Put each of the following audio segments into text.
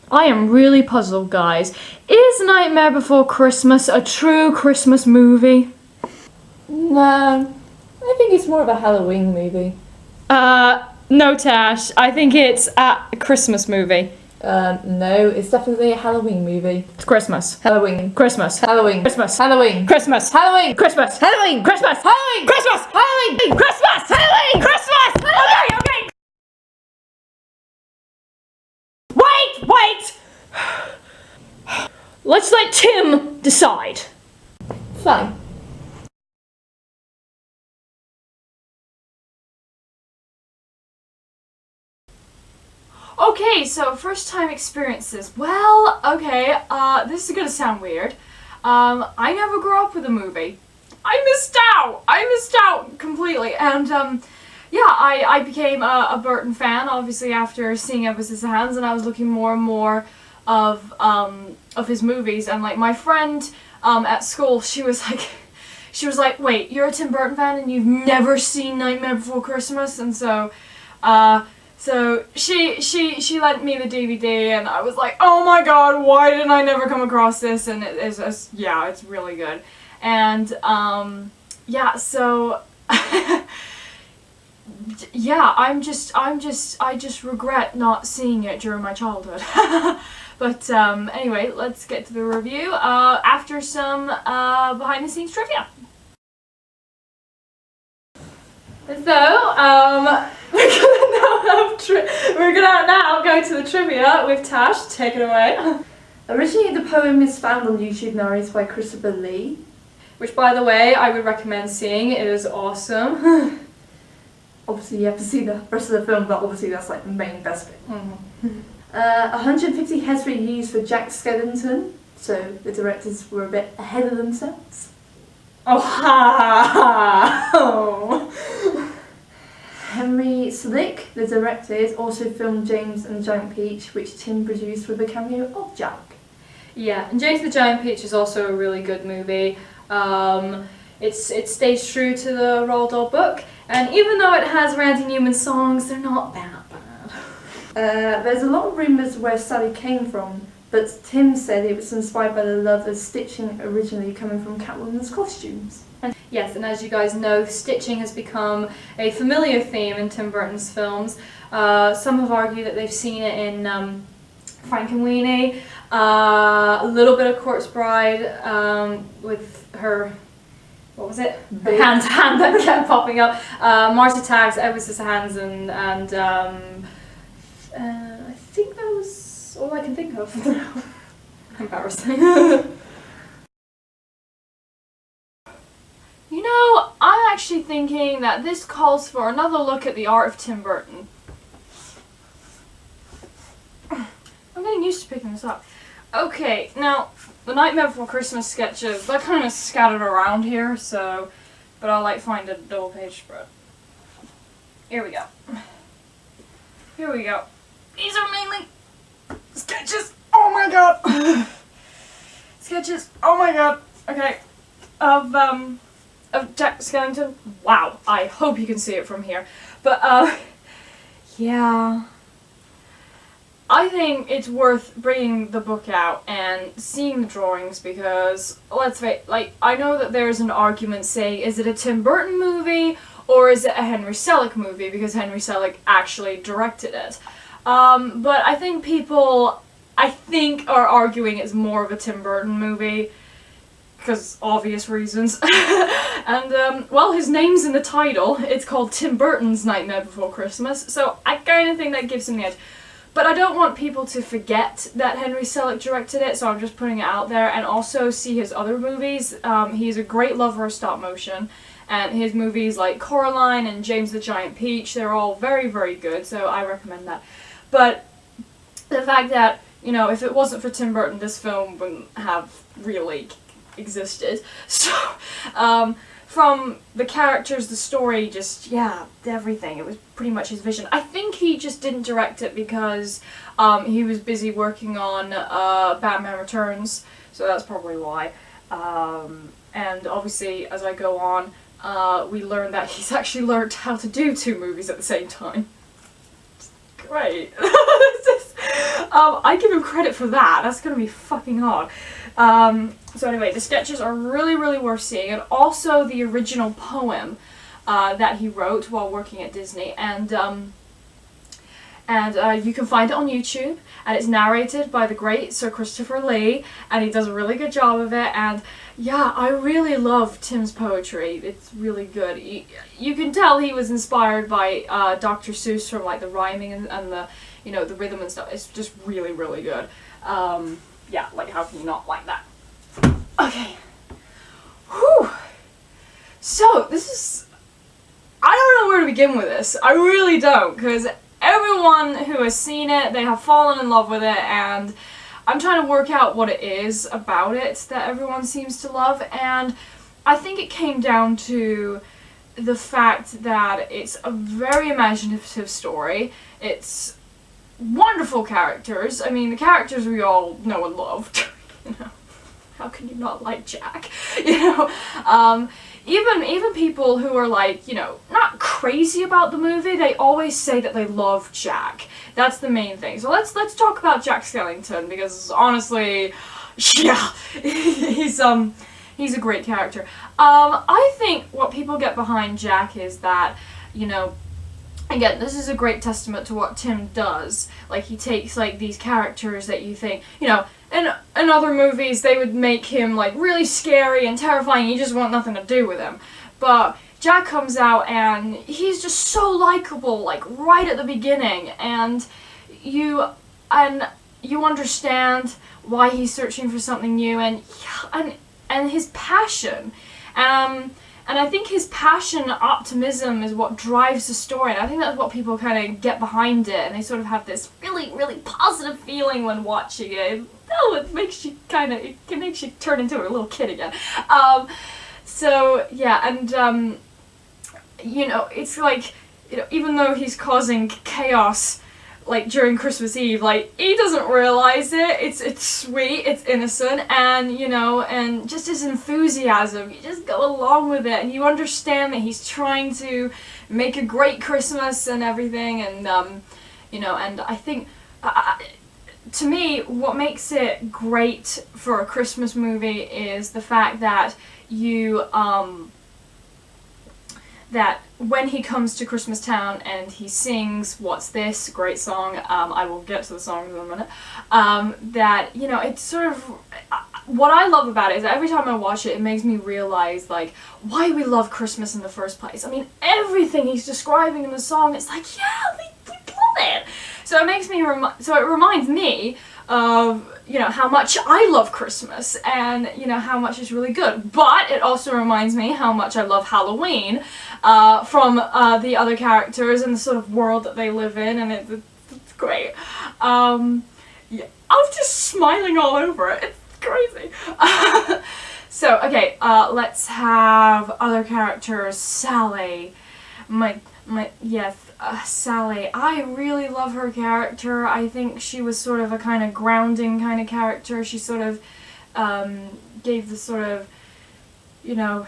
I am really puzzled, guys. Is Nightmare Before Christmas a true Christmas movie? No, I think it's more of a Halloween movie. No, Tash. I think it's a Christmas movie. No, it's definitely a Halloween movie. It's Christmas. Halloween. Christmas. Halloween. Christmas. Halloween. Christmas. Halloween. Christmas. Halloween. Christmas. Halloween. Christmas. Halloween. Christmas. Halloween. Christmas. Okay. Wait. Let's let Tim decide. Fine. Okay, so first time experiences. Well, okay, this is gonna sound weird. I never grew up with a movie. I missed out completely. And, yeah, I became a Burton fan, obviously, after seeing Ever Since the Hands, and I was looking more and more of his movies. And, like, my friend, at school, she was like, wait, you're a Tim Burton fan and you've never seen Nightmare Before Christmas? And so, so she lent me the DVD, and I was like, oh my god, why didn't I never come across this? And yeah, it's really good. And yeah, so yeah, I just regret not seeing it during my childhood. But anyway, let's get to the review after some behind the scenes trivia. So, we're gonna now go to the trivia with Tash. Take it away. Originally, the poem is found on YouTube now. It's by Christopher Lee. Which, by the way, I would recommend seeing. It is awesome. Obviously, you have to see the rest of the film, but obviously that's like the main best bit. 150 heads were used for Jack Skellington, so the directors were a bit ahead of themselves. Oh, ha! Oh. Henry Slick, the director, also filmed James and the Giant Peach, which Tim produced with a cameo of Jack. Yeah, and James the Giant Peach is also a really good movie. It stays true to the Roald Dahl book, and even though it has Randy Newman songs, they're not that bad. There's a lot of rumours where Sally came from, but Tim said it was inspired by the love of stitching originally coming from Catwoman's costumes. Yes, and as you guys know, stitching has become a familiar theme in Tim Burton's films. Some have argued that they've seen it in Frankenweenie, a little bit of Corpse Bride with her, what was it? Her hand that kept popping up. Mars Attacks, Ever Since the Hands, and I think that was all I can think of. Embarrassing. You know, I'm actually thinking that this calls for another look at the art of Tim Burton. I'm getting used to picking this up. Okay, now, the Nightmare Before Christmas sketches, they're kind of scattered around here, so, but I'll like find a double page spread. Here we go. Here we go. These are mainly sketches. Oh my god! Sketches. Oh my god. Okay. Of Jack Skellington. Wow, I hope you can see it from here. But, yeah. I think it's worth bringing the book out and seeing the drawings because, let's face it, like, I know that there's an argument saying, is it a Tim Burton movie or is it a Henry Selick movie because Henry Selick actually directed it. But I think people, are arguing it's more of a Tim Burton movie. Because obvious reasons. And, well, his name's in the title. It's called Tim Burton's Nightmare Before Christmas, so I kind of think that gives him the edge. But I don't want people to forget that Henry Selick directed it, so I'm just putting it out there, and also see his other movies. He's a great lover of stop motion, and his movies like Coraline and James the Giant Peach, they're all very, very good, so I recommend that. But the fact that, you know, if it wasn't for Tim Burton, this film wouldn't have really existed. So, from the characters, the story, just, yeah, everything. It was pretty much his vision. I think he just didn't direct it because he was busy working on Batman Returns, so that's probably why. And obviously, as I go on, we learn that he's actually learned how to do two movies at the same time. Great. I give him credit for that. That's gonna be fucking hard. So anyway, the sketches are really, really worth seeing, and also the original poem that he wrote while working at Disney, and you can find it on YouTube, and it's narrated by the great Sir Christopher Lee, and he does a really good job of it, and yeah, I really love Tim's poetry. It's really good. You can tell he was inspired by Dr. Seuss from like the rhyming and the, you know, the rhythm and stuff. It's just really, really good. Yeah, like how can you not like that? Okay. Whew. So, this is... I don't know where to begin with this. I really don't, because everyone who has seen it, they have fallen in love with it, and I'm trying to work out what it is about it that everyone seems to love, and I think it came down to the fact that it's a very imaginative story. It's wonderful characters. I mean, the characters we all know and love. You know, how can you not like Jack? You know, even people who are like, you know, not crazy about the movie, they always say that they love Jack. That's the main thing. So let's talk about Jack Skellington, because honestly, yeah, he's a great character. I think what people get behind Jack is that, you know, again, this is a great testament to what Tim does. Like, he takes, like, these characters that you think, you know, in other movies they would make him, like, really scary and terrifying, you just want nothing to do with him. But Jack comes out and he's just so likable, like, right at the beginning, and you understand why he's searching for something new, and his passion. And I think his passion and optimism is what drives the story, and I think that's what people kind of get behind it, and they sort of have this really, really positive feeling when watching it. Oh, it makes you it makes you turn into a little kid again. So, yeah, and, you know, it's like, you know, even though he's causing chaos, like, during Christmas Eve, like, he doesn't realize it. It's sweet, it's innocent, and, you know, and just his enthusiasm, you just go along with it, and you understand that he's trying to make a great Christmas and everything, and, you know, and I think, to me, what makes it great for a Christmas movie is the fact that you, that when he comes to Christmas Town and he sings What's This, great song, I will get to the songs in a minute, that, you know, it's sort of, what I love about it is that every time I watch it, it makes me realize, like, why we love Christmas in the first place. I mean, everything he's describing in the song, it's like, yeah, we love it! So it makes me, so it reminds me of, you know, how much I love Christmas, and, you know, how much it's really good. But it also reminds me how much I love Halloween, from the other characters and the sort of world that they live in, and it's great. Yeah, I'm just smiling all over it. It's crazy. So, okay, let's have other characters. Sally. Yes, Sally. I really love her character. I think she was sort of a kind of grounding kind of character. She sort of gave the sort of, you know,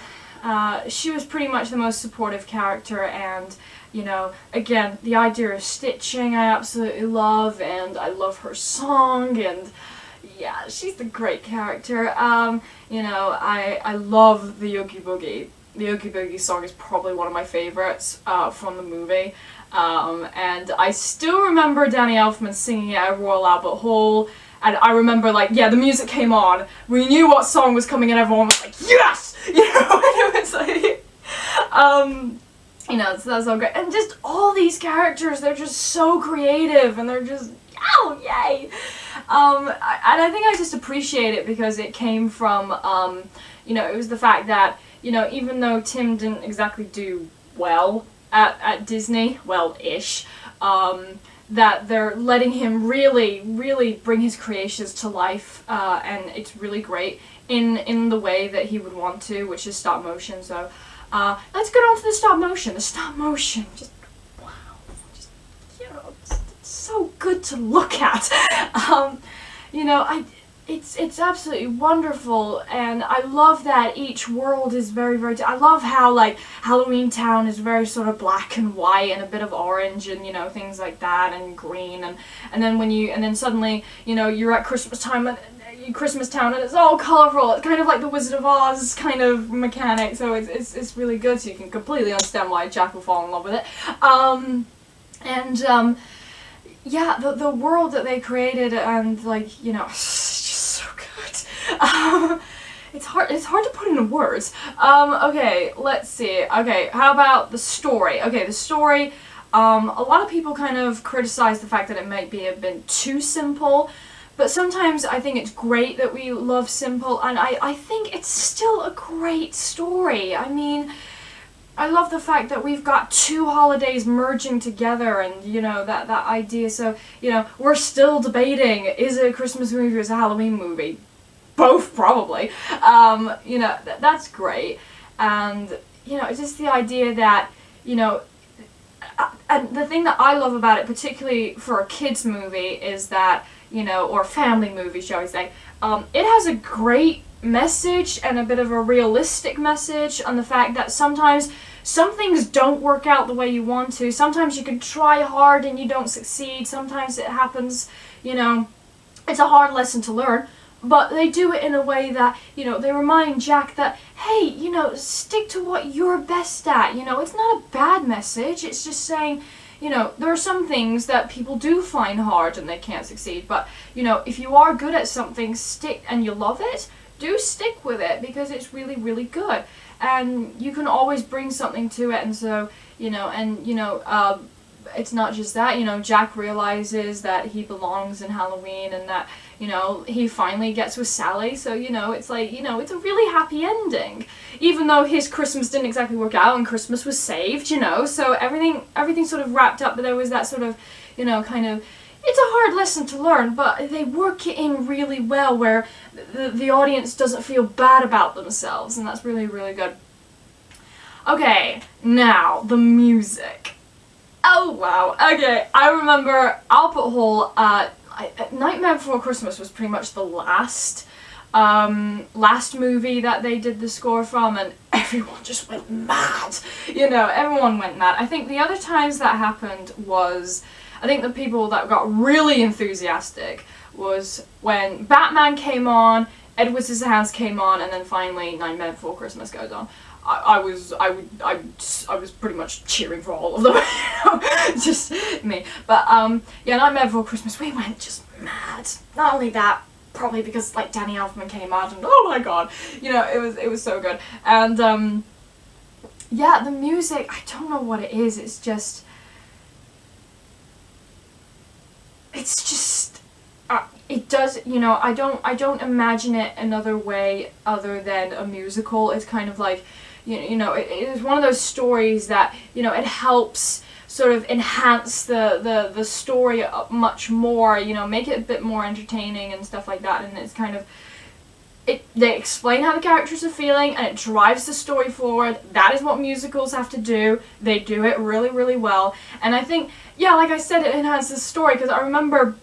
she was pretty much the most supportive character, and, you know, again, the idea of stitching I absolutely love, and I love her song, and yeah, she's the great character. You know, I love the Oogie Boogie. The Oogie Boogie song is probably one of my favorites from the movie, and I still remember Danny Elfman singing it at Royal Albert Hall, and I remember, like, yeah, the music came on, we knew what song was coming, and everyone was like, yes! You know, and it was like, you know, so that's so great, and just all these characters, they're just so creative, and they're just, oh, yay! And I think I just appreciate it because it came from, you know, it was the fact that, you know, even though Tim didn't exactly do well at Disney, well-ish, that they're letting him really, really bring his creations to life, and it's really great in the way that he would want to, which is stop motion. So, let's get on to the stop motion. The stop motion, just, wow, just, you know, it's so good to look at. You know, it's absolutely wonderful, and I love that each world is very, very. I love how like Halloween Town is very sort of black and white and a bit of orange and things like that and green and then suddenly you're at Christmas time and Christmas Town and it's all colorful. It's kind of like the Wizard of Oz kind of mechanic, so it's really good. So you can completely understand why Jack will fall in love with it. Yeah, the world that they created and like it's hard to put into words. Okay, let's see. Okay, how about the story? Okay, the story, a lot of people kind of criticize the fact that it might be a bit too simple, but sometimes I think it's great that we love simple, and I think it's still a great story. I mean, I love the fact that we've got two holidays merging together and, that idea. So, we're still debating, is it a Christmas movie or is it a Halloween movie? Both, probably. That's great. And, it's just the idea that, and the thing that I love about it, particularly for a kids movie, is that, or family movie, shall we say, it has a great message and a bit of a realistic message on the fact that sometimes some things don't work out the way you want to. Sometimes you can try hard and you don't succeed. Sometimes it happens, it's a hard lesson to learn. But they do it in a way that, they remind Jack that, hey, stick to what you're best at. It's not a bad message. It's just saying, there are some things that people do find hard and they can't succeed. But, if you are good at something, stick and you love it, do stick with it because it's really, really good. And you can always bring something to it, and so, it's not just that, Jack realizes that he belongs in Halloween and that, he finally gets with Sally, so, it's like, it's a really happy ending. Even though his Christmas didn't exactly work out and Christmas was saved, so everything sort of wrapped up, but there was that sort of, kind of, it's a hard lesson to learn, but they work it in really well where the audience doesn't feel bad about themselves, and that's really, really good. Okay, now, the music. Oh, wow. Okay, I remember Albert Hall, Nightmare Before Christmas was pretty much the last movie that they did the score from, and everyone just went mad. Everyone went mad. I think the other times that happened was, I think the people that got really enthusiastic was when Batman came on, Edward Scissorhands came on, and then finally Nightmare Before Christmas goes on. I was pretty much cheering for all of them, just me. But yeah, Nightmare Before Christmas, we went just mad. Not only that, probably because like Danny Elfman came out, and oh my god, it was so good. And yeah, the music, I don't know what it is. It's just it does, I don't imagine it another way other than a musical. It's kind of like, it is one of those stories that, it helps sort of enhance the story much more, make it a bit more entertaining and stuff like that, and it's kind of, they explain how the characters are feeling and it drives the story forward. That is what musicals have to do. They do it really, really well. And I think, yeah, like I said, it enhances the story, because I remember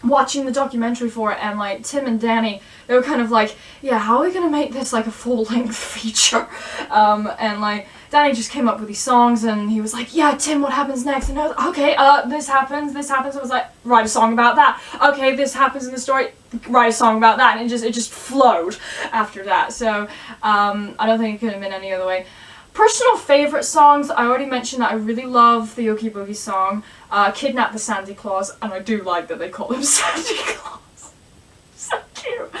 watching the documentary for it, and like Tim and Danny, they were kind of like, yeah, how are we gonna make this like a full-length feature? And like Danny just came up with these songs, and he was like, yeah, Tim, what happens next? And I was like, okay, this happens. I was like, write a song about that. Okay, this happens in the story, write a song about that, and it just flowed after that. So I don't think it could have been any other way. Personal favourite songs, I already mentioned that I really love the Oogie Boogie song, Kidnap the Santa Claus, and I do like that they call him Santa Claus. So cute.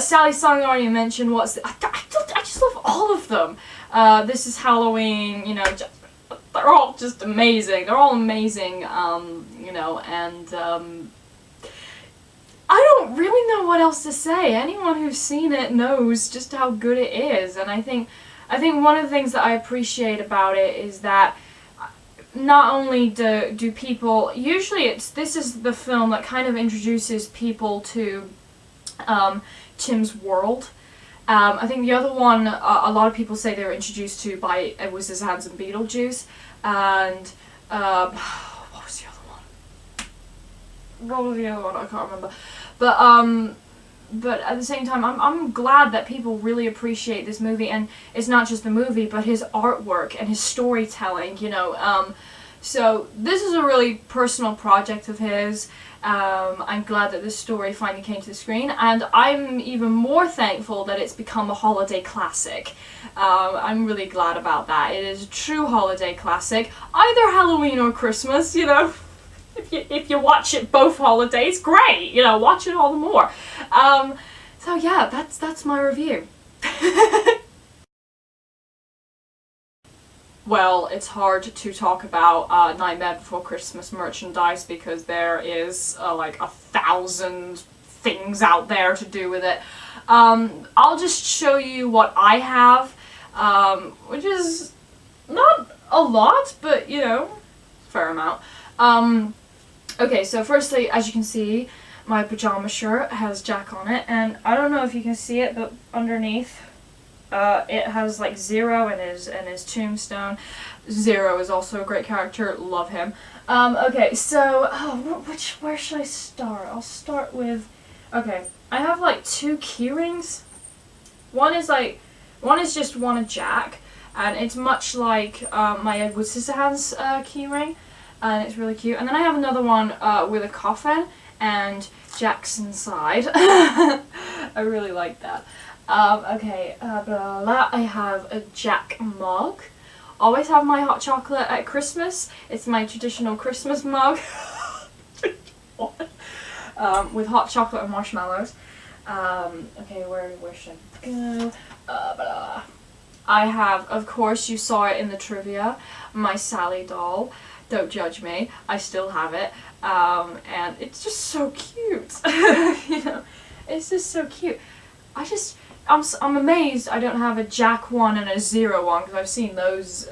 Sally's song I already mentioned, I just love all of them. This Is Halloween, they're all just amazing. They're all amazing, and I don't really know what else to say. Anyone who's seen it knows just how good it is, and I think one of the things that I appreciate about it is that not only do people, usually this is the film that kind of introduces people to Tim's world. I think the other one, a lot of people say they were introduced to by Edward Scissorhands and Beetlejuice, and what was the other one? I can't remember. But at the same time, I'm glad that people really appreciate this movie, and it's not just the movie, but his artwork and his storytelling, you know. So this is a really personal project of his. I'm glad that this story finally came to the screen, and I'm even more thankful that it's become a holiday classic. I'm really glad about that. It is a true holiday classic, either Halloween or Christmas, you know. If you watch it both holidays, great, you know, watch it all the more. So yeah, that's my review. Well, it's hard to talk about Nightmare Before Christmas merchandise because there is like 1,000 things out there to do with it. I'll just show you what I have, which is not a lot, but you know, fair amount. Okay, so firstly, as you can see, my pajama shirt has Jack on it, and I don't know if you can see it, but underneath it has like Zero and his tombstone. Zero is also a great character, love him. Okay, so where should I start? I'll start with, okay, I have like 2 key rings. One is just one of Jack, and it's much like my Edward Scissorhands key ring, and it's really cute. And then I have another one with a coffin and Jack's inside. I really like that. Okay, I have a Jack mug. Always have my hot chocolate at Christmas. It's my traditional Christmas mug. With hot chocolate and marshmallows. Okay, where should I go? I have, of course, you saw it in the trivia, my Sally doll. Don't judge me, I still have it. And it's just so cute. You know, it's just so cute. I'm amazed I don't have a Jack one and a Zero one, because I've seen those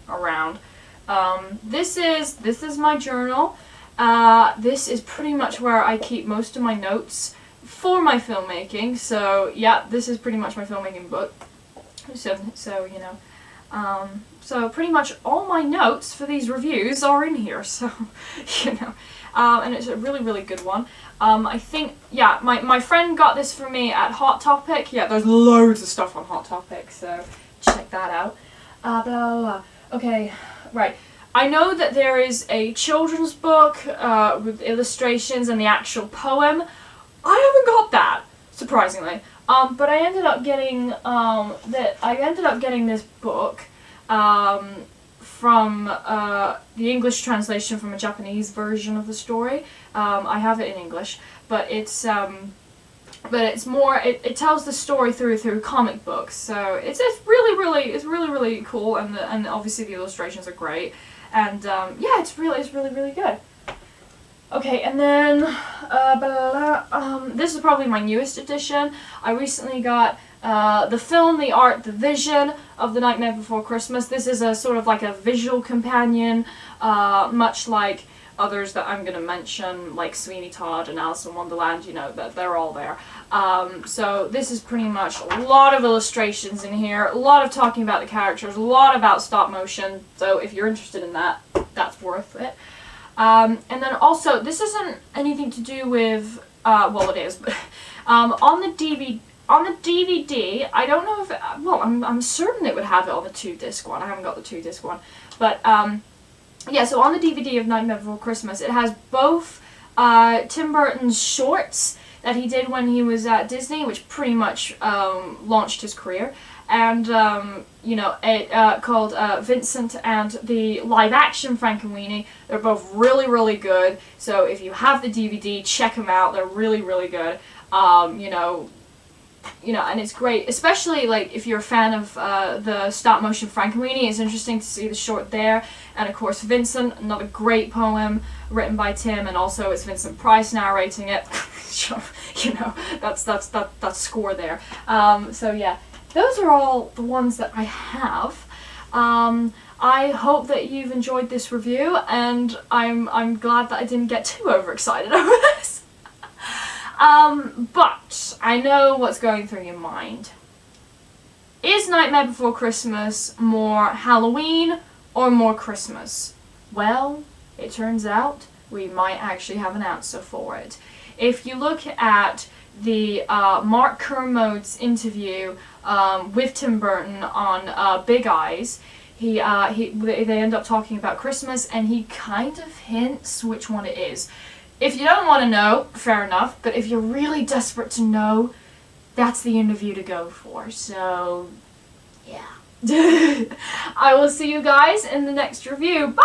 around. This is my journal. This is pretty much where I keep most of my notes for my filmmaking. So yeah, this is pretty much my filmmaking book. So you know, so pretty much all my notes for these reviews are in here. So you know, and it's a really good one. I think, yeah, my friend got this for me at Hot Topic. Yeah, there's loads of stuff on Hot Topic, so check that out. Blah, blah, blah. Okay, right. I know that there is a children's book with illustrations and the actual poem. I haven't got that, surprisingly. But I ended up getting this book from the English translation from a Japanese version of the story. I have it in English, but it's more, it tells the story through comic books. So it's really cool, and obviously the illustrations are great, and yeah, it's really good. Okay, and then this is probably my newest edition. I recently got the film, the art, the vision of The Nightmare Before Christmas. This is a sort of like a visual companion, much like others that I'm going to mention, like Sweeney Todd and Alice in Wonderland, you know, that they're all there. So this is pretty much a lot of illustrations in here, a lot of talking about the characters, a lot about stop motion, so if you're interested in that, that's worth it. And then also, this isn't anything to do with, well it is, but on the DVD, I don't know if, well, I'm certain it would have it on the 2-disc one. I haven't got the 2-disc one. But, yeah, so on the DVD of Nightmare Before Christmas, it has both Tim Burton's shorts that he did when he was at Disney, which pretty much launched his career, and, you know, it called Vincent, and the live-action Frankenweenie. They're both really good, so if you have the DVD, check them out. They're really good. You know, and it's great, especially like if you're a fan of the stop-motion Frankenweenie. It's interesting to see the short there, and of course Vincent, another great poem written by Tim, and also it's Vincent Price narrating it. You know, that's score there. So yeah, those are all the ones that I have. I hope that you've enjoyed this review, and I'm glad that I didn't get too overexcited over this. But I know what's going through your mind. Is Nightmare Before Christmas more Halloween or more Christmas? Well, it turns out we might actually have an answer for it. if you look at the Mark Kermode's interview with Tim Burton on Big Eyes, they end up talking about Christmas, and he kind of hints which one it is. If you don't want to know, fair enough, but if you're really desperate to know, that's the interview to go for. So, yeah. I will see you guys in the next review. Bye!